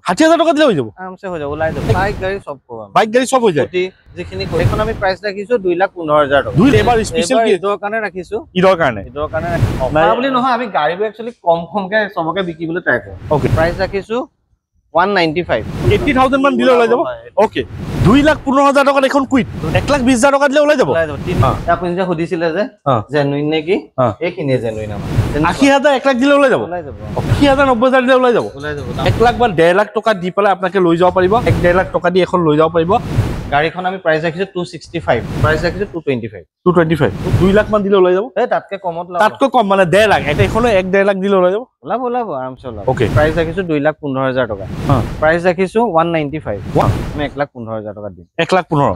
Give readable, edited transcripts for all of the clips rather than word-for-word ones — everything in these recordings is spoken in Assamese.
60,000 টকা দিলে হৈ যাব আৰামছে হৈ যাব ওলাই যাব বাইক গাড়ী সব পাব বাইক গাড়ী সব হৈ যায় যিখিনি এখন আমি প্ৰাইস ৰাখিছো 2,15,000 টকা দুই এবাৰ স্পেশাল কি ইদৰ কাৰণে ৰাখিছো ইদৰ কাৰণে অফাৰ বুলি নহয় আমি গাড়ীবোৰ একচুয়ালি কমকে সবকে বিকিবলৈ ট্ৰাই কৰো ওকে প্ৰাইস ৰাখিছো 195 80,000 মান দিলে ওলাই যাব ওকে 2,15,000 টকা এখন কুইট 1,20,000 টকা দিলে ওলাই যাব আপুনি যে সুধিছিলে যে জেনুইন নেকি এইখিনি জেনুইন আমাৰ 80,000 1 লাখ দিলে ওলাই যাব 80,000 90,000 দিলে ওলাই যাব 1 লাখ বা 1.5 লাখ টকা দি পেলাই আপোনাকে লৈ যাব পাৰিব 1.5 লাখ টকা দি এখন লৈ যাব পাৰিব গাড়ীখন আমি প্ৰাইস ৰাখিছো 265 প্ৰাইস ৰাখিছো 225 2 লাখ মান দিলে ওলাই যাব এই তাতকে কমত তাতকৈ কম মানে 1.5 লাখ এটা এখনো 1.5 লাখ দিলে ওলাই যাব ওলাব আৰামছে ওলাব ওকে প্ৰাইস ৰাখিছো 2,15,000 টকা প্ৰাইস ৰাখিছো 195 আমি 1,15,000 টকা দিম 1,15,000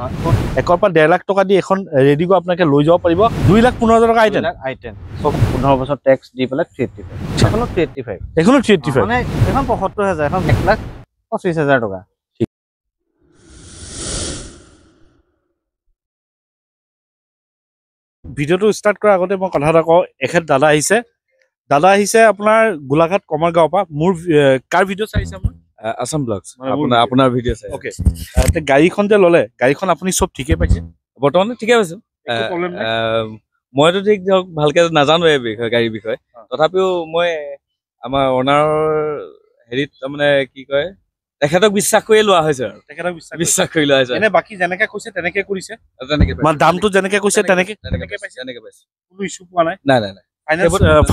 একৰ পৰা 1.5 লাখ টকা দি এখন ৰেডি কৰি আপোনাকে লৈ যাব পাৰিব 2,15,000 টকা আইটেম 15 বছৰ ট্যাক্স দি পেলাই 385 এখনো 385 এখনো 385 মানে এখন 75,000 এখন 1,25,000 টকা ভিডিওটো স্টার্ট করার আগতে মই কথা এটা কওঁ এখেত দাদা আহিছে আপোনাৰ গোলাঘাট কমাৰগাঁও পৰা মোৰ কাৰ ভিডিও চাইছে আপুনি আসাম ব্লগস আপোনাৰ ভিডিও চাই ওকে তে গাড়ীখন যে ললে গাড়ীখন আপুনি সব ঠিকে পাইছে বৰ্তমান ঠিকে আছে মইতো ঠিক ধৰক ভালকে নাজানো এই বিষয় গাড়ীৰ বিষয়ে তথাপিও মই আমাৰ অনাৰ হেৰিত মানে কি কয় তেখেতক বিশ্বাস কৰি লোৱা হৈছে আৰু তেখেতক বিশ্বাস কৰি লোৱা হৈছে এনে বাকি যেনেকে কৈছে তেনেকে কৰিছে তেনেকে মানে দামটো যেনেকে কৈছে তেনেকে পাইছে কোনো ইস্যু পোৱা নাই নাই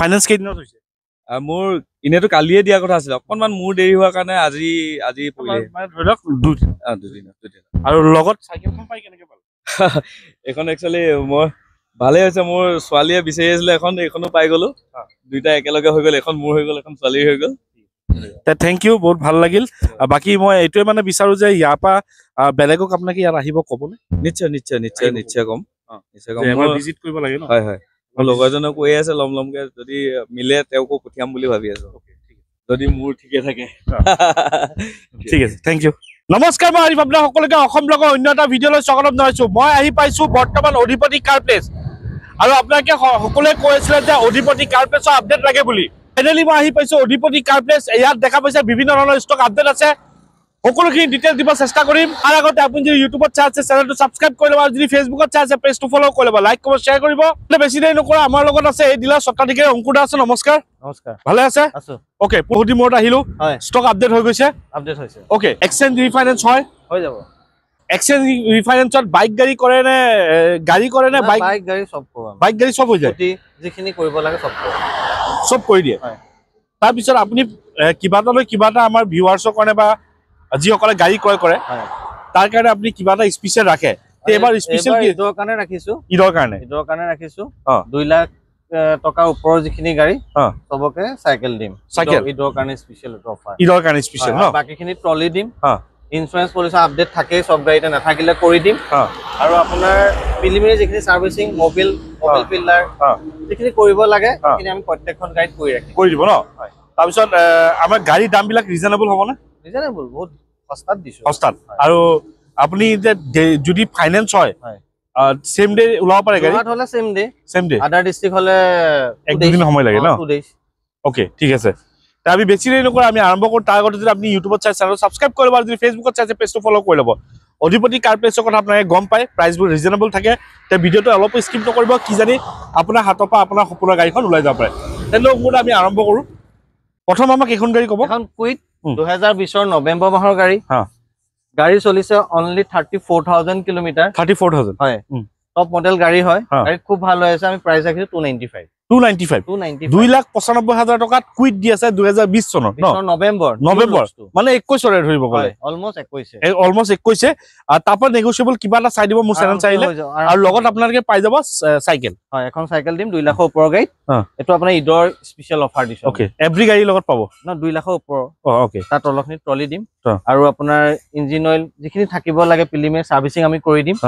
ফাইনান্স কেইদিনত হৈছে মোৰ ইনেতো কালিয়ে দিয়া কথা আছিল অকনমান মোৰ দেৰি হোৱাৰ কাৰণে আজি পৰিলে মানে ধৰি লওক দুদিন আৰু লগত চাইকেলখন পাই কেনেকে পালে এখন একচুয়ালি মই ভালে হৈছে মোৰ ছোৱালীয়ে বিচাৰি আছিলে এখনো পাই গলো দুইটা একেলগে হৈ গল এখন মোৰ হৈ গল এখন ছোৱালীৰ হৈ গল থ্যাংক ইউ বহুত ভাল লাগিল বাকি মই এইটোৱে মানে বিচাৰো যে ইয়াৰ পৰা বেলেগক আপোনাক ইয়াত আহিব ক'বনে নিশ্চয় কম মই ভিজিট কৰিব লাগে ন হয় মোৰ লগৰজনক কৈ আছে লমকে যদি মিলে তেওঁকো পঠিয়াম বুলি ভাবি আছো যদি মোৰ ঠিকে থাকে ঠিক আছে থ্যাংক ইউ নমস্কাৰ মই আৰিফ আপোনাক সকলোকে অসম ব্লগৰ অন্য এটা ভিডিঅ'লৈ স্বাগতম জনাইছো মই আহি পাইছো বৰ্তমান অধিপতি কাৰ প্লেচ আৰু আপোনালোকে সকলোৱে কৈ আছিলে যে অধিপতি কাৰ প্লেচৰ আপডেট লাগে বুলি ফাইনালি মই আহি পাইছো অধিপতি কাৰ প্লেচ ইয়াত দেখা পাইছে বিভিন্ন ধৰণৰ ষ্টক আপডেট আছে সকলোখিনি ডিটেইল দিব চেষ্টা কৰিম আৰু আগতে আপুনি যদি ইউটিউবত চাই আছে চেনেলটো সাবস্ক্ৰাইব কৰি ল'ব আৰু যদি ফেচবুকত চাই আছে পেজটো ফলো কৰি ল'ব লাইক কৰিব শ্বেয়াৰ কৰিব বেছি দেৰি নকৰা আমাৰ লগত আছে এই ডিলাৰ স্বত্বাধিকাৰী অংকুৰ দা আছে নমস্কাৰ ভালে আছে আছো ওকে বহুত মূৰত আহিলো ষ্টক আপডেট হৈ গৈছে ওকে এক্সচেঞ্জ ৰিফাইনেন্স হৈ যাব এক্সচেঞ্জ ৰিফাইনেন্সত বাইক গাড়ী কৰে নে বাইক গাড়ী সব হৈ যায় যিখিনি কৰিব লাগে সব কৰি দিয়ে তাৰ পিছত আপুনি কিবা এটা আমাৰ ভিউৱাৰ্ছৰ কাৰণে বা যিসকলে গাড়ী ক্ৰয় কৰে তাৰ কাৰণে আপুনি কিবা এটা স্পেচিয়েল ৰাখে এবাৰ স্পেচিয়েল কি ইদৰ কাৰণে ৰাখিছো 2 লাখ টকা ওপৰৰ যিখিনি গাড়ী সবকে সাইকেল দিম ইদৰ কাৰণে স্পেচিয়েল অফাৰ ন বাকিখিনি ট্ৰলি দিম ইন্সুৰেন্স পলিচি আপডেট থাকে সব গাড়ীতে নাথাকিলে কৰি দিম আৰু আপোনাৰ প্ৰিলিমিনাৰী যিখিনি সাৰ্ভিসিং মোবিল পিলাৰ যিখিনি কৰিব লাগে সেইখিনি আমি প্ৰত্যেকখন গাড়ীত কৰি দিব ন তাৰ পিছত আমাৰ গাড়ীৰ দামবিলাক ৰিজনেবল হ'ব না ৰিজনেবল বহুত সস্তাত আৰু আপুনি যদি ফাইনান্স হয় সেম ডে ওলাব পাৰে গাড়ী হলে সেম ডে আদাৰ ডিস্ট্ৰিক্ট হলে এক দুদিন সময় লাগে ন ওকে ঠিক আছে তা আমি বেছি দেৰি নকৰা আমি আৰম্ভ কৰোঁ তাৰ আগতে যদি আপুনি ইউটিউবত চাই চেনেল সাবস্ক্ৰাইব কৰি ল'ব আৰু যদি ফেচবুকত চাই পেজটো ফলো কৰি ল'ব অধিপতি কাৰ প্লেচৰ কথা আপোনালোকে গম পায় প্ৰাইচবোৰ ৰিজনেবল থাকে তে ভিডিঅ'টো অলপ স্কিপ নকৰিব কি জানি আপোনাৰ হাতৰ পৰা আপোনাৰ সপোনৰ গাড়ীখন ওলাই যাব পাৰে তেন্তে মোৰ আমি আৰম্ভ কৰোঁ প্ৰথম আমাক এখন গাড়ী ক'ব এখন কুইট 2020 নৱেম্বৰ মাহৰ গাড়ী চলিছে অনলি 34,000 কিলোমিটাৰ 34,000 হয় টপ মডেল গাড়ী হয় গাড়ী খুব ভাল হৈ আছে আমি প্ৰাইস ৰাখিছো 295 2,95,000 টকাত কুইট দি আছে 2020 চনত ন নৱেম্বৰ মানে 21 চৰে ধৰিব গলে অলমোস্ট 21 আৰু তাৰপৰা নেগোশিয়েবল কিবা এটা চাই দিব মোৰ চেনেল চাইলে আৰু লগত আপোনালোকে পাই যাব সাইকেল হয় এখন সাইকেল দিম 2 লাখৰ ওপৰৰ গাড়ী এটো আপোনাৰ ইদৰ স্পেশাল অফাৰ দিছো ওকে এভৰি গাড়ী লগত পাব ন 2 লাখৰ ওপৰ ওকে তাৰ তলখিনি ট্ৰলি দিম আৰু আপোনাৰ ইঞ্জিন অইল যিখিনি থাকিব লাগে প্ৰিলিমিনাৰী সাৰ্ভিসিং আমি কৰি দিম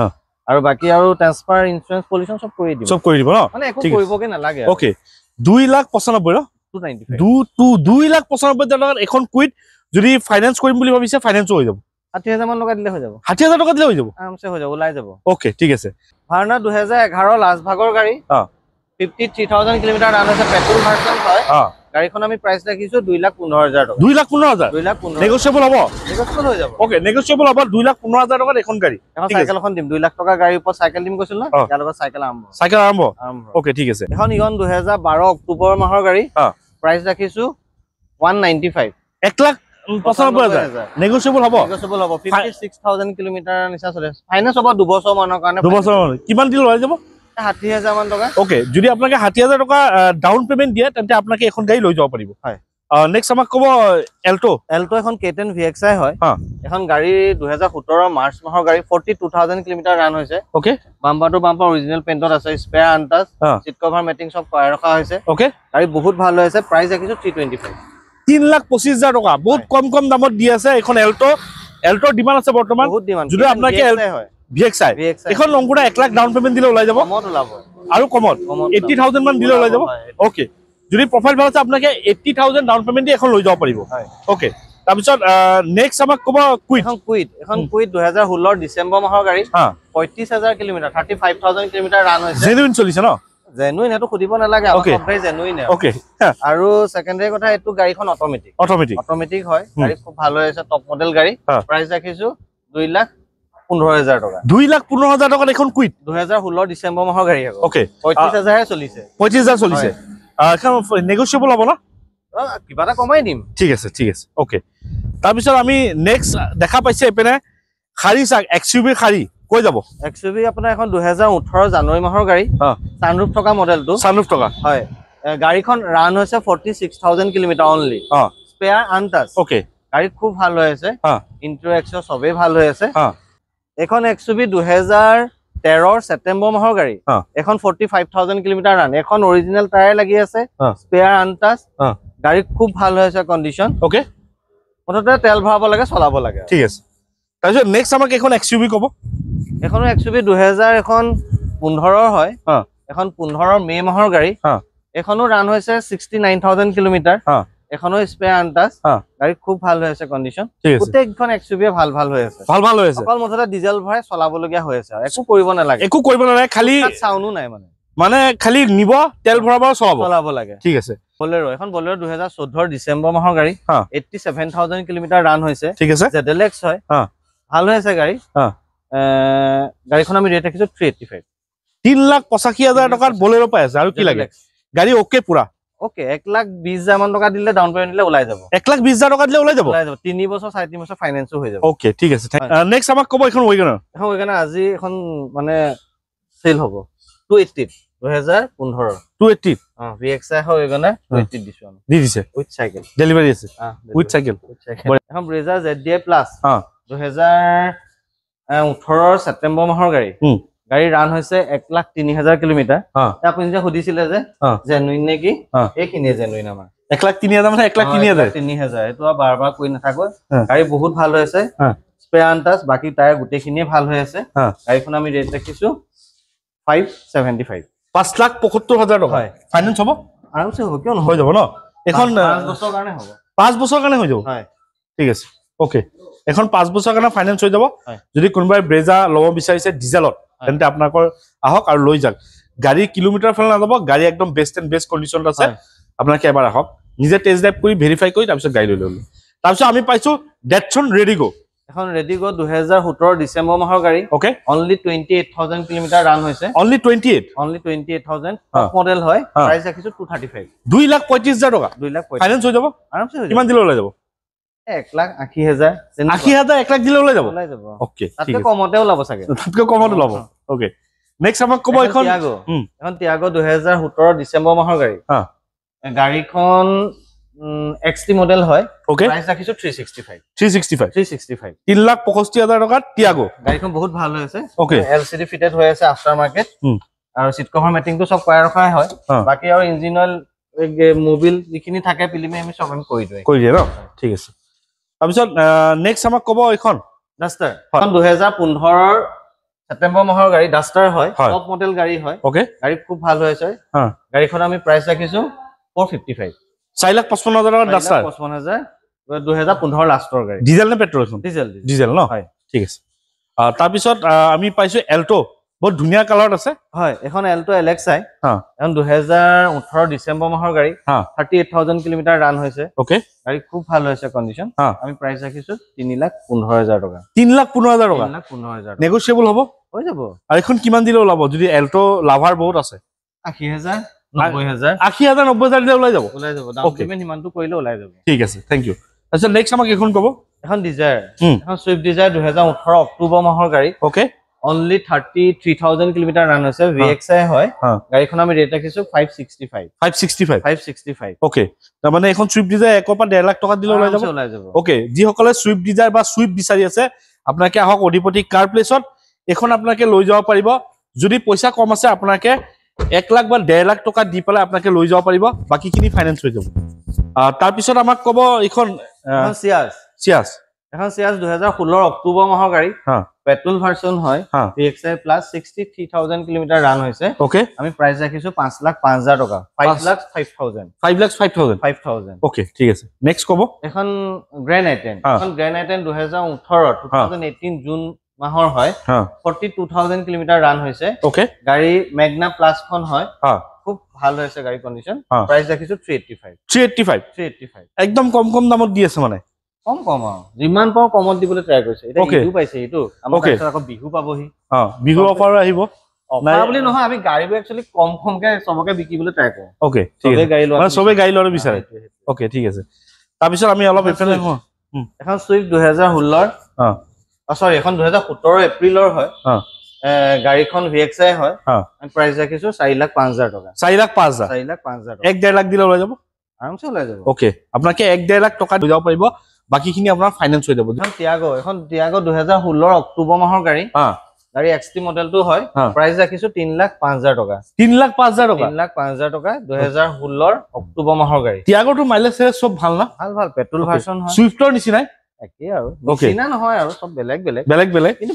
আৰু বাকি আৰু ট্ৰান্সফাৰ ইন্সুৰেন্স পলিউশন সব কৰি দিব ন মানে একো কৰিবগে নালাগে ওকে 2,95,000 ন 2,95,000 টকাত এখন কুইট যদি ফাইনান্স কৰিম বুলি ভাবিছে ফাইনান্সও হৈ যাব 60,000 মান টকা দিলে হৈ যাব 60,000 টকা দিলে হৈ যাব আৰামছে হৈ যাব ওলাই যাব ওকে ঠিক আছে ভাৰ্না 2011 লাষ্ট ভাগৰ গাড়ী 53,000 কিলোমিটাৰ ৰান আছে পেট্ৰল ভাৰ্সন হয় গাড়ীখন আমি প্ৰাইচ ৰাখিছো 2,15,000 টকা 2,15,000 2,15,000 নেগোচিয়েবল হ'ব নেগোচিয়েবল হৈ যাব ওকে নেগোচিয়েবল হ'ব 2,15,000 টকাত এখন গাড়ী এখন ঠিক আছে চাইকেল এখন দিম 2 লাখ টকা গাড়ীৰ ওপৰত চাইকেল দিম কৈছিল ন ইয়াৰ লগত চাইকেল চাইকেল আৰম্ভ আৰম্ভ ওকে ঠিক আছে এখন ইগন 2012 অক্টোবৰ মাহৰ গাড়ী হ্যাঁ প্ৰাইচ ৰাখিছো 195 1,95,000 নেগোচিয়েবল হ'ব নেগোচিয়েবল হ'ব 56,000 কিলোমিটাৰ নিচা চলে ফাইনেন্স হ'ব 2 বছৰ মানৰ কাৰণে 2 বছৰ কিমান দিল হৈ যাব 60,000 মান টকা ওকে যদি আপোনাক 60,000 টকা ডাউন পেমেন্ট দিয়ে তেন্তে আপোনাক এখন গাড়ী লৈ যাব পাৰিব হয় নেক্সট আমাক ক'ব এল্টো এখন K10 VXI হয় হ্যাঁ এখন গাড়ী 2017 মাৰ্চ মাহৰ গাড়ী 42,000 কিলোমিটাৰ ৰান হৈছে okay bumper to bumper original পেইণ্টত আছে spare untouch seat cover matting সব কৰাই ৰখা হৈছে ওকে গাড়ী বহুত ভাল হৈ আছে প্ৰাইস ৰাখিছো 325 3,25,000 টকা বহুত কম দামত দি আছে এখন এল্টোৰ ডিমান্ড আছে বৰ্তমান বহুত ডিমান্ড যদি আপোনাক হয় VXI এখন লংগুৰা 1 লাখ ডাউন পেমেন্ট দিলে ওলাই যাব কমত ওলাব আৰু কমত 80,000 মান দিলে ওলাই যাব ওকে যদি প্ৰফাইল ভাল আছে আপোনাক 80,000 ডাউন পেমেন্ট দি এখন লৈ যাব পাৰিব ওকে তাৰপিছত নেক্সট আমাক ক'ব এখন কুইট 2016 ডিসেম্বৰ মাহৰ গাড়ী 35,000 কিলোমিটাৰ 35,000 কিলোমিটাৰ ৰান হৈছে জেনুইন চলিছে ন জেনুইন এটো খুদিব নালাগে সবৰে জেনুইন ওকে আৰু সেকেন্ডাৰী কথা এটো গাড়ীখন অটোমেটিক হয় গাড়ী খুব ভাল হৈ আছে টপ মডেল গাড়ী প্ৰাইস ৰাখিছো 2,15,000 টকা 2,15,000 টকা এখন কুইট 2016 ডিসেম্বৰ মাহৰ গাড়ী হ'ব ওকে 35,000 হে চলিছে 35,000 চলিছে এখন নেগোচিয়েবল হ'ব না কিবা এটা কমাই দিম ঠিক আছে ওকে তাৰপিছত আমি নেক্সট দেখা পাইছে এপেনে খাৰী চাক এক্সইউভি খাৰী কৈ যাব এক্সইউভি আপোনাৰ এখন 2018 জানুৱাৰী মাহৰ গাড়ী সানৰুফ থকা মডেলটো সানৰুফ থকা হয় গাড়ীখন ৰান হৈছে 46,000 kilometre only spare untouch okay গাড়ী খুব ভাল হৈ আছে ইন্টাৰেক্সন সবে ভাল হৈ আছে এখন এক্সইউভি 2013 ছেপ্টেম্বৰ মাহৰ গাড়ী এখন 45,000 কিলোমিটাৰ ৰান এখন অৰিজিনেল টায়াৰ লাগি আছে স্পেয়াৰ আনটাচ গাড়ী খুব ভাল হৈ আছে কন্ডিশন ওকে মুঠতে তেল ভৰাব লাগে চলাব লাগে ঠিক আছে তাৰপিছত নেক্সট আমাক এখন এক্সইউভি ক'ব এখন এক্সইউভি 2000 এখন 15 হয় এখন 15 মে মাহৰ গাড়ী এখনো ৰান হৈছে 69,000 কিলোমিটাৰ এখনো স্পেয়াৰ আনটাচ গাড়ী খুব ভাল হৈ আছে কন্ডিশন গোটেইখন এক্সইউভি ভাল হৈ আছে অকল মুঠতে ডিজেল ভৰাই চলাব লগিয়া হৈ আছে একো কৰিব নালাগে খালি সাউনো নাই মানে খালি নিব তেল ভৰাব চলাব লাগে ঠিক আছে বলেৰো এখন বলেৰো 2014 ডিসেম্বৰ মাহৰ গাড়ী 87,000 কিলোমিটাৰ ৰান হৈছে ঠিক আছে ZLX হয় ভাল হৈ আছে গাড়ী গাড়ীখন আমি ৰেট ৰাখিছো 385 3,85,000 টকাত বলেৰো পাই আছে আৰু কি লাগে গাড়ী ওকে পুৰা ওকে 1,20,000 মান টকা দিলে ডাউন পেমেন্ট দিলে ওলাই যাব 1,20,000 টকা দিলে ওলাই যাব 3 বছৰ 3.5 বছৰ ফাইনান্সও হৈ যাব ওকে ঠিক আছে নেক্সট আমাক ক'ব এখন ওয়েগনাৰ আজি এখন মানে সেল হ'ব 280 2015 280 VXI হয় ওয়েগনাৰ 280 দিছো আমি দি দিছে উইথ সাইকেল ডেলিভাৰি আছে উইথ সাইকেল এখন ব্ৰেজা ZDI প্লাস 2018 ছেপ্টেম্বৰ মাহৰ গাড়ী গাড়ী ৰান হৈছে 1,03,000 কিলোমিটাৰ আপুনি যে সুধিছিলে যে জেনুইন নেকি এইখিনিয়ে জেনুইন আমাৰ 1,03,000 মানে 1,03,000 এটো বাৰবাৰ কৈ নাথাকো গাড়ী বহুত ভাল হৈ আছে স্পেয়াৰ আনটাচ বাকি টায়াৰ গোটেইখিনিয়ে ভাল হৈ আছে গাড়ীখন আমি ৰেট ৰাখিছো 575 5,75,000 টকা ফাইনান্স হ'ব আৰামছে হ'ব কিয় হৈ যাব ন এখন 5 বছৰ কাৰণে হ'ব 5 বছৰ কাৰণে হৈ যাব হয় ঠিক আছে ওকে এখন 5 বছৰ কাৰণে ফাইনান্স হৈ যাব যদি কোনোবাই ব্ৰেজা ল'ব বিচাৰিছে ডিজেলত তেন্তে আপোনাকৰ আহক আৰু লৈ যাওক গাড়ী কিলোমিটাৰ ফেল নাযাব গাড়ী একদম বেষ্ট এণ্ড বেষ্ট কণ্ডিশ্যনত আছে আপোনালোকে এবাৰ আহক নিজে টেষ্ট ড্ৰাইভ কৰি ভেৰিফাই কৰি তাৰপিছত গাড়ী লৈ ল'লো তাৰপিছত আমি পাইছো ডেটছন ৰেডিগো এখন ৰেডিগো 2017 ডিসেম্বৰ মাহৰ গাড়ী ওকে অনলি 28,000 কিলোমিটাৰ ৰান হৈছে অনলি 28,000 টপ মডেল হয় প্ৰাইস ৰাখিছো 235 2,35,000 টকা 2,35 ফাইনান্স হৈ যাব আৰামছে হৈ যাব কিমান দিলে ওলাই যাব 1,80,000 80,000 1 লাখ দিলে ওলাই যাব ওকে তাতকে কমতে ওলাব চাগে তাতকে কমতে ওলাব ওকে নেক্সট আমাক ক'ব এখন টিয়াগো 2017 ডিসেম্বৰ মাহৰ গাড়ী গাড়ীখন XT মডেল হয় ওকে প্ৰাইস ৰাখিছো 365 3,65,000 টকা টিয়াগো গাড়ীখন বহুত ভাল হৈ আছে ওকে LCD ফিটেড হৈ আছে আফটাৰ মাৰ্কেট আৰু সিট কভাৰ মেটিংটো সব কৰাই ৰখাই হয় বাকি আৰু ইঞ্জিন অইল মোবিল যিখিনি থাকে পিলিমে আমি সব আমি কৰি দিয়ে ন ঠিক আছে তাৰপিছত নেক্সট আমাক ক'ব এখন ডাস্টাৰ এখন 2015 ছেপ্টেম্বৰ মাহৰ গাড়ী ডাস্টাৰ হয় টপ মডেল গাড়ী হয় ওকে গাড়ী খুব ভাল হৈ আছে গাড়ীখন আমি প্ৰাইস ৰাখিছো 455 4,55,000 টকা ডাস্টাৰ 55,000 2015 লাষ্টৰ গাড়ী ডিজেল নে পেট্ৰল এখন ডিজেল ন হয় ঠিক আছে তাৰপিছত আমি পাইছো এল্টো বহুত ধুনীয়া কালাৰত আছে হয় এখন এল্টো LXi হা এখন 2018 ডিসেম্বৰ মাহৰ গাড়ী হা 38000 কিলোমিটাৰ ৰান হৈছে ওকে গাড়ী খুব ভাল হৈছে কন্ডিশন হা আমি প্ৰাইস ৰাখিছো 3,15,000 টকা 3,15,000 টকা 3,15,000 নেগোশিয়েবল হ'ব হৈ যাব আৰু এখন কিমান দিলে ওলাব যদি এল্টো লাভাৰ বহুত আছে 80,000 90,000 80,000 90,000 দিলে ওলাই যাব ডাউন পেমেন্ট ইমানটো কৰিলে ওলাই যাব ঠিক আছে থ্যাংক ইউ আচ্ছা নেক্সট আমাক এখন ক'ব এখন ডিজায়াৰ এখন সুইফট ডিজায়াৰ 2018 অক্টোবৰ মাহৰ গাড়ী ওকে only 33,000 কিলোমিটাৰ ৰান হৈছে VXi হয় গাড়ীখন আমি ৰেট ৰাখিছো 565 ওকে তাৰ মানে এখন সুইফট ডিজায়াৰ 1 পৰা 1.5 লাখ টকা দিলে ওলাই যাব ওকে যি সকলে সুইফট ডিজায়াৰ বা সুইফট বিচাৰি আছে আপোনাকে আহক অধিপতি কাৰ প্লেছত এখন আপোনাকে লৈ যাব পাৰিব যদি পইচা কম আছে আপোনাকে 1 লাখ বা 1.5 লাখ টকা দি পেলাই আপোনাকে লৈ যাব পাৰিব বাকিখিনি ফাইনান্স হৈ যাব তাৰ পিছত আমাক ক'ব এখন সিয়াস এখন সিয়াস 2016 অক্টোবৰ মাহৰ গাড়ী পেট্ৰল ভাৰ্সন হয় VXi প্লাস 63,000 কিলোমিটাৰ ৰান হৈছে ওকে আমি প্ৰাইস ৰাখিছো 5,05,000 টকা 5,05,000 ওকে ঠিক আছে নেক্সট ক'ব এখন গ্ৰেণ্ড আইটেন এখন গ্ৰেণ্ড আইটেন 2018 জুন মাহৰ হয় 42,000 কিলোমিটাৰ ৰান হৈছে ওকে গাড়ী মেগনা প্লাস খন হয় খুব ভাল হৈছে গাড়ী কন্ডিশন প্ৰাইস ৰাখিছো 385 একদম কম দামত দি আছে মানে কম আৰু যিমান পাও কমত দিবলৈ ট্ৰাই কৰিছে এটা ইউ পাইছে এইটো আমাৰ কাছে আকৌ বিহু পাবহি বিহু অফাৰ আহিব অফাৰ বুলি নহয় আমি গাড়ীবোৰ একচুয়ালি কমকে সবকে বিকিবলৈ ট্ৰাই কৰো ওকে ঠিক আছে মানে সবে গাড়ী লৰে বিচাৰে ওকে ঠিক আছে তাৰ পিছত আমি অলপ এফালে এখন সুইফট 2016 সৰি এখন 2017 এপ্ৰিলৰ হয় গাড়ীখন VXi হয় আমি প্ৰাইস ৰাখিছো 4,05,000 টকা 4,05,000 1.5 লাখ দিলে ওলাই যাব আৰামছে ওলাই যাব ওকে আপোনাকে 1.5 লাখ টকা লৈ যাব পাৰিব বাকিখিনি আপোনাৰ ফাইনান্স হৈ যাব এখন টিয়াগো 2016 অক্টোবৰ মাহৰ গাড়ী গাড়ী XT মডেলটো হয় প্ৰাইস ৰাখিছো 3,05,000 টকা 3,05,000 টকা 3,05,000 টকা 2016 অক্টোবৰ মাহৰ গাড়ী টিয়াগোটো মাইলেজ সব ভাল না ভাল পেট্ৰল ভাৰ্সন হয় সুইফটৰ নিচিনাই একে আৰু নিচিনা নহয় আৰু সব বেলেগ কিন্তু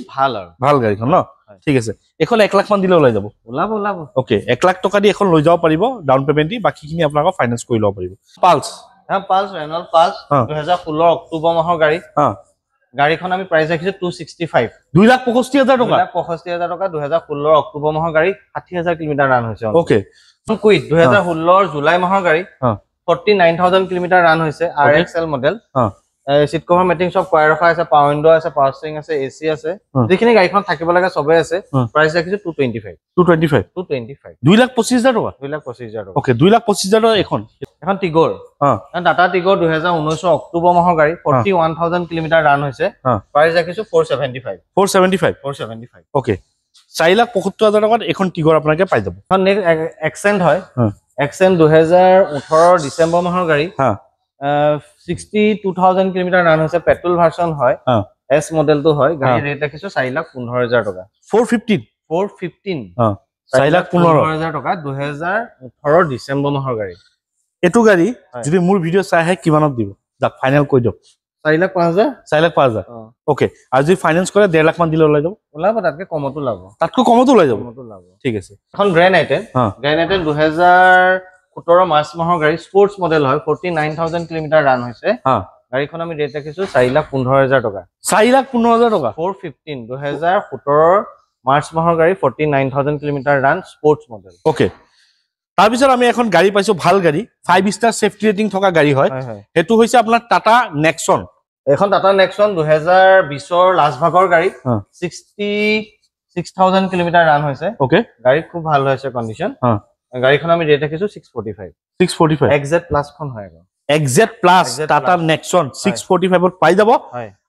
ভাল গাড়ীখন ন ঠিক আছে এখন 1 লাখ মান দিলে ওলাই যাব ওলাব ওকে 1 লাখ টকা দি এখন লৈ যাব পাৰিব ডাউন পেমেন্ট দি বাকিখিনি আপোনাক ফাইনান্স কৰি ল'ব পাৰিব পালছ ৰেনল্ট পালছ 2016 অক্টোবৰ মাহৰ গাড়ী গাড়ীখন আমি প্ৰাইস ৰাখিছো 265 2,65,000 টকা 2,65,000 টকা 2016 অক্টোবৰ মাহৰ গাড়ী 60,000 কিলোমিটাৰ ৰান হৈছে ওকে কুইট 2016 জুলাই মাহৰ গাড়ী 49,000 কিলোমিটাৰ ৰান হৈছে RXL model seat cover matting সব কোৱাই ৰখা আছে পাৱাৰ উইন্ডো আছে পাৱাৰ ষ্টিয়াৰিং আছে AC আছে যিখিনি গাড়ীখন থাকিব লাগে সবে আছে প্ৰাইস ৰাখিছো 225 2,25,000 টকা 2,25,000 ওকে 2,25,000 টকা এখন টিগৰ টাটা টিগৰ 2019 অক্টোবৰ মাহৰ গাড়ী 41,000 কিলোমিটাৰ ৰান হৈছে প্ৰাইস ৰাখিছো 475 ওকে 4,75,000 টকাত এখন টিগৰ আপোনাকে পাই যাব এখন এক্সেন্ট হয় এক্সেন্ট 2018 ডিসেম্বৰ মাহৰ গাড়ী 62,000 কিলোমিটাৰ ৰান হৈছে পেট্ৰল ভাৰ্সন হয় S মডেলটো হয় গাড়ী ৰেট ৰাখিছো 4,15,000 টকা 415 4,15,000 টকা 2018 ডিসেম্বৰ মাহৰ গাড়ী এটো গাড়ী যদি মোৰ ভিডিও চাই আহে কিমানত দিব দা ফাইনাল কৈ দিয়ক 4,05,000 ওকে আৰু যদি ফাইনান্স কৰে 1.5 লাখ মান দিলে ওলাই যাব তাতকৈ কমতো ওলাই যাব ঠিক আছে এখন গ্ৰেণ্ড আইটেন 2017 মাৰ্চ মাহৰ গাড়ী স্পৰ্টছ মডেল হয় 49,000 কিলোমিটাৰ ৰান হৈছে গাড়ীখন আমি ৰেট ৰাখিছো 4,15,000 টকা 4,15,000 টকা 415 2017 মাৰ্চ মাহৰ গাড়ী 49,000 kilometre run sports model okay তাৰ পিছত আমি এখন গাড়ী পাইছো ভাল গাড়ী 5 ষ্টাৰ সেফটি ৰেটিং থকা গাড়ী হয় হেতু হৈছে আপোনাৰ টাটা নেক্সন এখন টাটা নেক্সন 2020 লাষ্ট ভাগৰ গাড়ী 66,000 কিলোমিটাৰ ৰান হৈছে ওকে গাড়ী খুব ভাল হৈছে কন্ডিশন গাড়ীখন আমি ৰেট ৰাখিছো 645 XZ প্লাস খন হয় XZ প্লাস টাটা নেক্সন 645 ত পাই যাব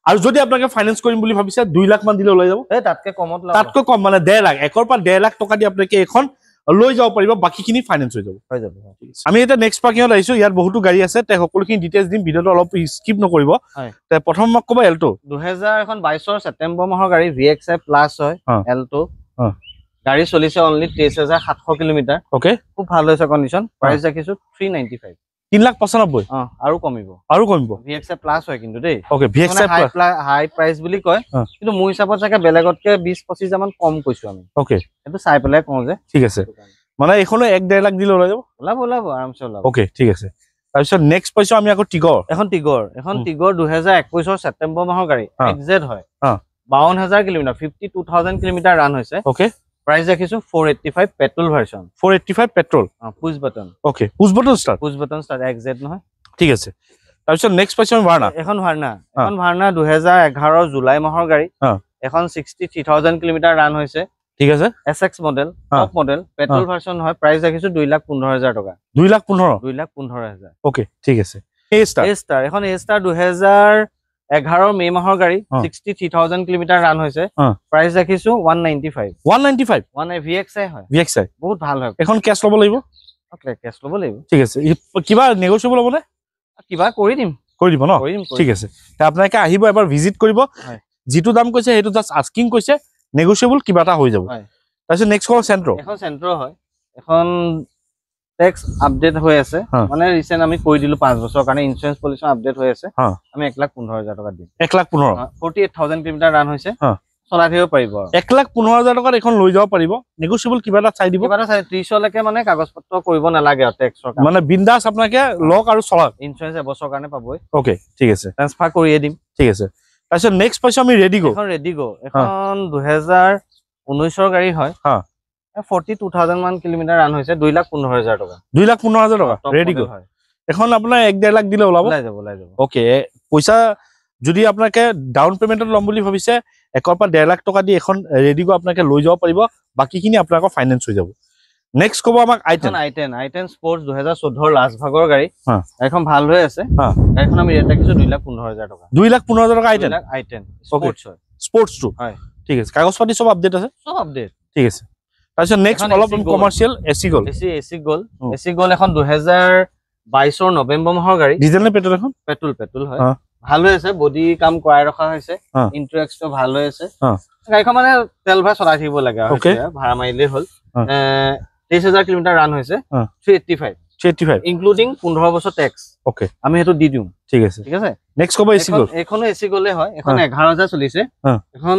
আৰু যদি আপোনাকে ফাইনান্স কৰিম বুলি ভাবিছে 2 লাখ মান দিলে ওলাই যাব তাতকৈ কম মানে 1.5 লাখ 1 পৰা 1.5 লাখ টকা দি আপোনাকে এখন লৈ যাব পাৰিব বাকিখিনি ফাইনান্স হৈ যাব আমি এটা নেক্সট পাৰ্কিংত আহিছো ইয়াত বহুতো গাড়ী আছে তে সকলোখিনি ডিটেইলছ দিম ভিডিওটো অলপ স্কিপ নকৰিব তে প্ৰথম মোক ক'ব এল্টো 2022 ছেপ্টেম্বৰ মাহৰ গাড়ী VXi প্লাস হয় এল্টো গাড়ী চলিছে অনলি 23,700 কিলোমিটাৰ ওকে খুব ভাল হৈছে কন্ডিশন প্ৰাইস ৰাখিছো 395 3,95,000 আৰু কমিব VXi প্লাস হয় কিন্তু দেই ওকে VXi হাই প্ৰাইস বুলি কয় কিন্তু মোৰ হিচাপত চাগে বেলেগতকে 20-25 মান কম কৈছো আমি ওকে এটো চাই পেলাই কওঁ যে ঠিক আছে মানে এখনো 1.5 লাখ দিলে ওলাই যাব ওলাব আৰামছে ওলাব ওকে ঠিক আছে তাৰপিছত নেক্সট পাইছো আমি আকৌ টিগৰ এখন টিগৰ 2021 ছেপ্টেম্বৰ মাহৰ গাড়ী XZ হয় 52,000 কিলোমিটাৰ 52,000 কিলোমিটাৰ ৰান হৈছে ওকে প্ৰাইস ৰাখিছো 485 petrol version 485 petrol push button okay push button start XZ নহয় ঠিক আছে তাৰপিছত নেক্সট পাইছো আমি ভাৰ্না এখন ভাৰ্না 2011 জুলাই মাহৰ গাড়ী এখন 63000 কিলোমিটাৰ ৰান হৈছে ঠিক আছে SX model top model petrol version হয় প্ৰাইস ৰাখিছো 2,15,000 টকা 2,15,000 ওকে ঠিক আছে এ ষ্টাৰ এখন এ ষ্টাৰ 2011 মে মাহৰ গাড়ী 63000 কিলোমিটাৰ ৰান হৈছে প্ৰাইস ৰাখিছো 195 VXI হয় VXI বহুত ভাল হয় এখন কেছ ল'ব লাগিব ওকে কেছ ল'ব লাগিব ঠিক আছে কিবা নেগোচিয়েবল হ'বনে কিবা কৰি দিম ন ঠিক আছে তে আপোনালোকে আহিব এবাৰ ভিজিট কৰিব যেটো দাম কৈছে হেতু জাস্ট আস্কিং কৈছে নেগোচিয়েবল কিবা এটা হৈ যাব তাৰপিছত নেক্সট কল চেন্ট্ৰো এখন চেন্ট্ৰো হয় এখন ট্যাক্স আপডেট হৈ আছে মানে ৰিসেন্ট আমি কৈ দিলো 5 বছৰৰ কাৰণে ইনস্যুৰেন্স পলিচি আপডেট হৈ আছে আমি 1,15,000 টকা দিম 1,15,000 48,000 কিলোমিটাৰ ৰান হৈছে চলাই থাকিব পাৰিব 1,15,000 টকাত এখন লৈ যাব পাৰিব নেগোচিয়েবল কিবা এটা চাই দিব কিবা এটা চাই 30 লৈকে মানে কাগজ পত্ৰ কৰিব নালাগে ট্যাক্সৰ কাৰণে মানে বিন্দাস আপোনাকে লক আৰু চলাক ইনস্যুৰেন্স এবছৰৰ কাৰণে পাবই ওকে ঠিক আছে ট্ৰান্সফাৰ কৰিয়ে দিম ঠিক আছে তাৰপিছত নেক্সট পাইছো আমি ৰেডিগো এখন 2019 গাড়ী হয় 42,000 মান কিলোমিটাৰ ৰান হৈছে 2,15,000 টকা 2,15,000 টকা ৰেডিগো হয় এখন আপোনাৰ 1.5 লাখ দিলে ওলাব ওলাই যাব ওকে পইচা যদি আপোনাকে ডাউন পেমেন্টত লম বুলি ভাবিছে 1 পৰা 1.5 লাখ টকা দি এখন ৰেডিগো আপোনাকে লৈ যাব পাৰিব বাকিখিনি আপোনাকৰ ফাইনান্স হৈ যাব নেক্সট কব আমাক i10 স্পৰ্টছ 2014 লাষ্ট ভাগৰ গাড়ী এখন ভাল হৈ আছে গাড়ীখন আমি ৰেট ৰাখিছো 2,15,000 টকা 2,15,000 টকা i10 স্পৰ্টছ হয় স্পৰ্টছ টু হয় ঠিক আছে কাগজ পাতি সব আপডেট আছে ঠিক আছে তাৰপিছত নেক্সট অলপ কমাৰ্শিয়েল এসি গল এখন 2022 নৱেম্বৰ মাহৰ গাড়ী ডিজেল নে পেট্ৰল এখন পেট্ৰল হয় ভাল হৈ আছে বডি কাম কৰাই ৰখা হৈছে ইন্টাৰেক্টটো ভাল হৈ আছে গাড়ীখন মানে তেল ভাই চলাই থাকিব লাগে ভাড়া মাৰিলে হল 23,000 কিলোমিটাৰ ৰান হৈছে 385 ইনক্লুডিং 15 বছৰ ট্যাক্স ওকে আমি হেতু দি দিম ঠিক আছে নেক্সট কব এসি গল এখনো এসি গলে হয় এখন 11,000 চলিছে এখন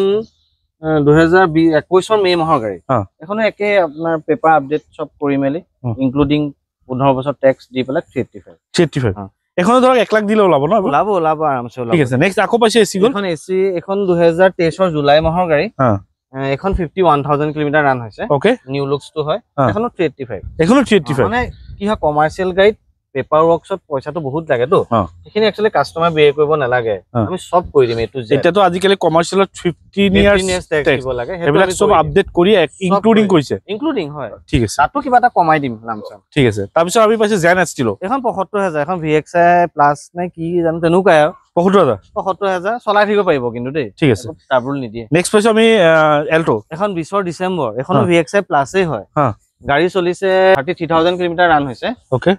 2021 মে মাহৰ গাড়ী এখনো একে আপোনাৰ পেপাৰ আপডেট সব কৰি মেলি ইনক্লুডিং 15 বছৰ ট্যাক্স দি পেলাই 385 এখনো ধৰক 1 লাখ দিলে ওলাব ন ওলাব আৰামছে ওলাব ঠিক আছে নেক্সট আকৌ পাইছে এসি গল এখন 2023 জুলাই মাহৰ গাড়ী এখন 51,000 কিলোমিটাৰ ৰান হৈছে ওকে নিউ লুকস তো হয় এখনো 385 মানে কি হয় কমাৰ্শিয়েল গাড়ীত পেপাৰ ওয়াৰ্কছত পইচাটো বহুত লাগে তো এখিনি একচুয়ালি কাস্টমাৰ বিয়ে কৰিব নালাগে আমি সব কৰি দিম এটু এটা তো আজিকালি কমাৰ্শিয়েলত 15 ইয়াৰ্স ট্যাক্স দিব লাগে হেবিলাক সব আপডেট কৰি ইনক্লুডিং কৈছে ইনক্লুডিং হয় ঠিক আছে তাতো কিবা এটা কমাই দিম লামসাম ঠিক আছে তাৰপিছত আমি পাইছে জেন এস্টিলো এখন 75,000 এখন VXI প্লাস নাই কি জানো তেনুকাই 75,000 চলাই থাকিব পাৰিব কিন্তু দেই ঠিক আছে ট্ৰাবল নিদিয়ে নেক্সট পাইছে আমি এল্টো এখন 20 ডিসেম্বৰ এখন VXI প্লাসে হয় গাড়ী চলিছে 33,000 কিলোমিটাৰ ৰান হৈছে ওকে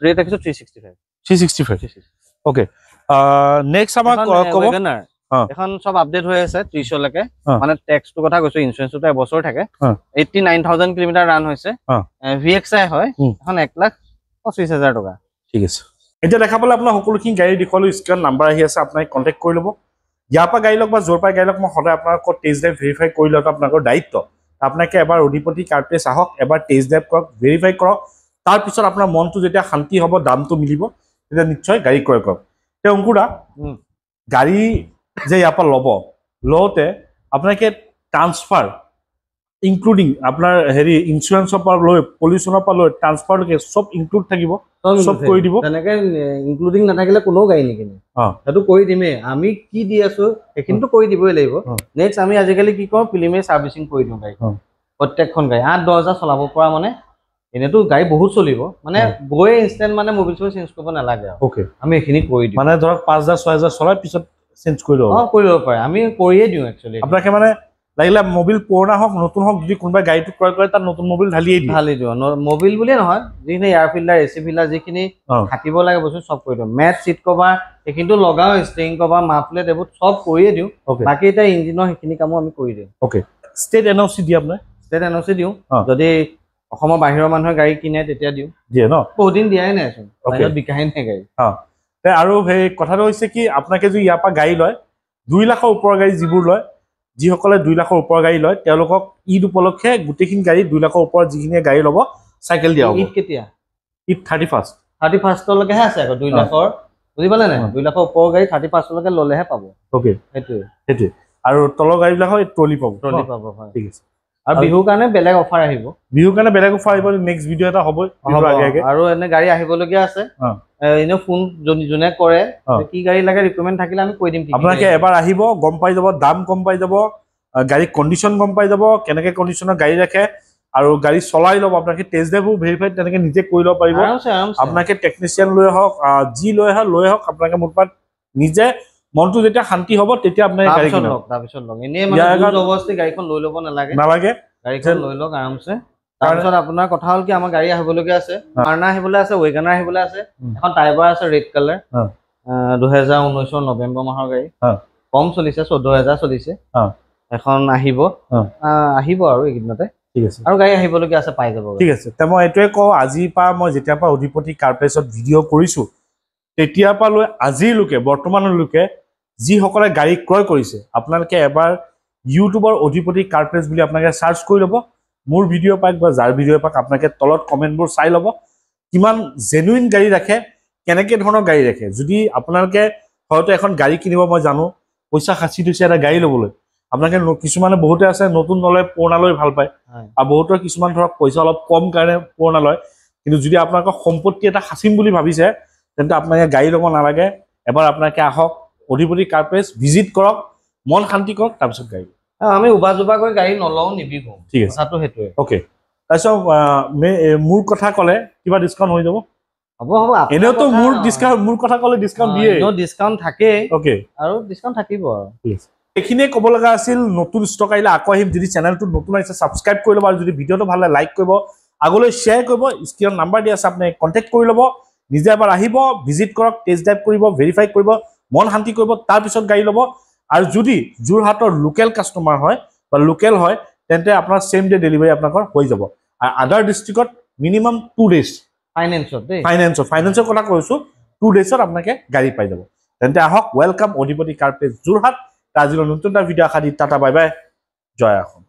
ৰেট ৰাখিছো 365 ওকে নেক্সট আমাক কব এখন সব আপডেট হৈ আছে 30 লৈকে মানে ট্যাক্স তো কথা কৈছো ইনস্যুৰেন্সটো এবছৰ থাকে 89,000 কিলোমিটাৰ ৰান হৈছে VXI হয় এখন 1,25,000 টকা ঠিক আছে এতিয়া দেখা পালে আপোনাৰ সকলোখিনি গাড়ী দেখুৱালো স্ক্ৰিন নাম্বাৰ আহি আছে আপোনাক কন্টাক্ট কৰি ল'ব ইয়াৰ পৰা গাড়ী লওক বা জোৰ পৰা গাড়ী লওক মই সদায় আপোনালোকৰ টেষ্ট ড্ৰাইভ ভেৰিফাই কৰি লওঁতো আপোনালোকৰ দায়িত্ব আপোনাকে এবাৰ অধিপতি কাৰ্প্লেস আহক এবাৰ টেষ্ট ড্ৰাইভ কৰক ভেৰিফাই কৰক তাৰ পিছত আপোনাৰ মনটো যেতিয়া শান্তি হ'ব দামটো মিলিব তেতিয়া নিশ্চয় গাড়ী ক্ৰয় কৰক তে অংকুৰা গাড়ী যে ইয়াৰ পৰা লওঁতে আপোনাকে ট্ৰান্সফাৰ ইনক্লুডিং আপোনাৰ হেৰি ইনস্যুৰেন্সৰ পৰা লৈ পলিউশনৰ পৰা লৈ ট্ৰান্সফাৰলৈকে সব ইনক্লুড থাকিব সব কৰি দিব তেনেকে ইনক্লুডিং নাথাকিলে কোনো গাড়ী নিকিনে সেইটো কৰি দিমে আমি কি দি আছো এখিনটো কৰি দিবই লাগিব নেক্সট আমি আজিকালি কি কৰো প্ৰিলিমিনাৰী সাৰ্ভিসিং কৰি দিও গাড়ী প্ৰত্যেকখন গাড়ী 8-10 চলাব পৰা মানে এনেটো গাড়ী বহুত চলিব মানে গৈ ইনস্ট্যান্ট মানে মোবিল চেঞ্জ কৰিব নালাগে ওকে আমি এখিনি কৰি দিও মানে ধৰক 5,000-6,000 চলাই পিছত চেঞ্জ কৰি লও কৰি লব পাৰে আমি কৰিয়ে দিও একচুয়ালি আপোনাকে মানে লাগিলে মোবিল পুৰণা হওক নতুন হওক যদি কোনোবা গাড়ীটো ক্ৰয় কৰে তাৰ নতুন মোবিল ঢালি দিও মোবিল বুলিয়ে নহয় যিখিনি এয়াৰ ফিল্টাৰ এসি ফিল্টাৰ যিখিনি থাকিব লাগে বস্তু সব কৰি দিও মেট সিট কভাৰ এখিনটো লগাও ষ্টিং কভাৰ মাফলেট এবোৰ সব কৰিয়ে দিও বাকি এটা ইঞ্জিনৰ হেখিনি কামো আমি কৰি দিও ওকে ষ্টেট এনওসি দি আপনি ষ্টেট এনওসি দিও যদি অসমৰ বাহিৰৰ মানুহে গাড়ী কিনে তেতিয়া দিও দিয়ে ন বহুত দিন দিয়াই নাই চোন বাহিৰত বিকাই নাই গাড়ী তে আৰু সেই কথাটো হৈছে কি আপোনাকে যদি ইয়াৰ পৰা গাড়ী লয় 2 লাখৰ ওপৰৰ গাড়ী যিবোৰ লয় যিসকলে 2 লাখৰ ওপৰৰ গাড়ী লয় তেওঁলোকক ঈদ উপলক্ষে গোটেইখিনি গাড়ী 2 লাখৰ ওপৰৰ যিখিনি গাড়ী ল'ব সাইকেল দিয়া হ'ব ঈদ কেতিয়া ঈদ 31 লৈকেহে আছে আকৌ 2 লাখৰ বুজি পালে নাই 2 লাখৰ ওপৰৰ গাড়ী 35 লৈকে ললেহে পাব ওকে সেইটোৱে আৰু তলৰ গাড়ীবিলাকৰ ট্ৰলি পাব হয় ঠিক আছে আৰু বিহুৰ কাৰণে বেলেগ অফাৰ আহিব বিহুৰ কাৰণে বেলেগ অফাৰ আহিব নেক্সট ভিডিঅ' এটা হ'ব আগে আৰু এনে গাড়ী আহিবলগীয়া আছে এনে ফোন যোনে কৰে কি গাড়ী লাগে ৰিকমেণ্ড থাকিলে আমি কৈ দিম আপোনালোকে এবাৰ আহিব গম পাই যাব দাম গম পাই যাব গাড়ী কণ্ডিশ্যন গম পাই যাব কেনেকৈ কণ্ডিশ্যনৰ গাড়ী ৰাখে আৰু গাড়ী চলাই ল'ব আপোনালোকে টেষ্ট ড্ৰাইভো ভেৰিফাইড তেনেকৈ নিজে কৰি ল'ব পাৰিব আপোনালোকে টেকনিচিয়ান লৈ আহক যি লৈ আহক আপোনালোকে মোৰ পৰা নিজে মনটো যেতিয়া শান্তি হ'ব তেতিয়া আপোনালোকে গাড়ী কিনক তাৰপিছত লওক এনেই মানে জবৰদস্তি গাড়ীখন লৈ ল'ব নালাগে গাড়ীখন লৈ লওক আৰামছে তাৰপিছত আপোনাৰ কথা হ'ল কি আমাৰ গাড়ী আহিবলগীয়া আছে ভাৰ্না আহিবলৈ আছে ৱেগনাৰ আহিবলৈ আছে এখন টাইবাৰ আছে ৰেড কালাৰ 2019 নৱেম্বৰ মাহৰ গাড়ী কম চলিছে 14000 চলিছে এখন আহিব আৰু এইকেইদিনতে ঠিক আছে আৰু গাড়ী আহিবলগীয়া আছে পাই যাব ঠিক আছে তে মই এইটোৱে কওঁ আজিৰ পৰা মই যেতিয়াৰ পৰা অধিপতি কাৰ প্লেছত ভিডিঅ' কৰিছোঁ তেতিয়াৰ পৰা লৈ আজিলৈকে বৰ্তমানলৈকে যিসকলে গাড়ী ক্ৰয় কৰিছে আপোনালোকে এবাৰ ইউটিউবৰ অধিপতি কাৰ প্লেছ বুলি আপোনালোকে চাৰ্চ কৰি ল'ব মোৰ ভিডিঅ' পাক বা যাৰ ভিডিঅ' পাক আপোনালোকে তলত কমেণ্টবোৰ চাই ল'ব কিমান জেনুইন গাড়ী ৰাখে কেনেকৈ ধৰণৰ গাড়ী ৰাখে যদি আপোনালোকে হয়তো এখন গাড়ী কিনিব মই জানো পইচা সাঁচি থৈছে এটা গাড়ী ল'বলৈ আপোনালোকে কিছুমানে বহুতে আছে নতুন নলয় পুৰণা লৈ ভাল পায় আৰু বহুতৰ কিছুমান ধৰক পইচা অলপ কম কাৰণে পুৰণা লয় কিন্তু যদি আপোনালোকৰ সম্পত্তি এটা সাঁচিম বুলি ভাবিছে তেন্তে আপোনালোকে গাড়ী ল'ব নালাগে এবাৰ আপোনালোকে আহক অধিপতি কাৰ প্লেছ ভিজিট কৰক মন শান্তি কৰক তাৰপিছত গাড়ী আমি উবাজুবাকৈ গাড়ী নলওঁ নিবিকো ঠিক আছে কথাটো সেইটোৱে অ'কে তাৰপিছত মোৰ কথা ক'লে কিবা ডিছকাউণ্ট হৈ যাব হ'ব এনেওতো মোৰ কথা ক'লে ডিছকাউণ্ট দিয়ে ডিছকাউণ্ট থাকে অ'কে আৰু ডিছকাউণ্ট থাকিব আৰু ঠিক আছে এইখিনিয়ে ক'ব লগা আছিল নতুন ষ্টক আহিলে আকৌ আহিম যদি চেনেলটো নতুন আহিছে ছাবস্ক্ৰাইব কৰি ল'ব আৰু যদি ভিডিঅ'টো ভাল লাগে লাইক কৰিব আগলৈ শ্বেয়াৰ কৰিব স্ক্ৰীনত নাম্বাৰ দিয়া আছে আপুনি কণ্টেক্ট কৰি ল'ব নিজে এবাৰ আহিব ভিজিট কৰক টেষ্ট ড্ৰাইভ কৰিব ভেৰিফাই কৰিব মন শান্তি কৰিব তাৰপিছত গাড়ী ল'ব আৰু যদি যোৰহাটৰ লোকেল কাষ্টমাৰ হয় বা লোকেল হয় তেন্তে আপোনাৰ চেম ডে ডেলিভাৰী আপোনালোকৰ হৈ যাব আৰু আদাৰ ডিষ্ট্ৰিক্টত মিনিমাম 2 days ফাইনেন্সৰ কথা কৈছোঁ 2 daysত আপোনালোকে গাড়ী পাই যাব তেন্তে আহক ৱেলকাম অধিপতি কাৰ প্লেছ যোৰহাট আজিলৈ নতুন এটা ভিডিঅ' আশা দি টাটা বাই বাই জয় অসম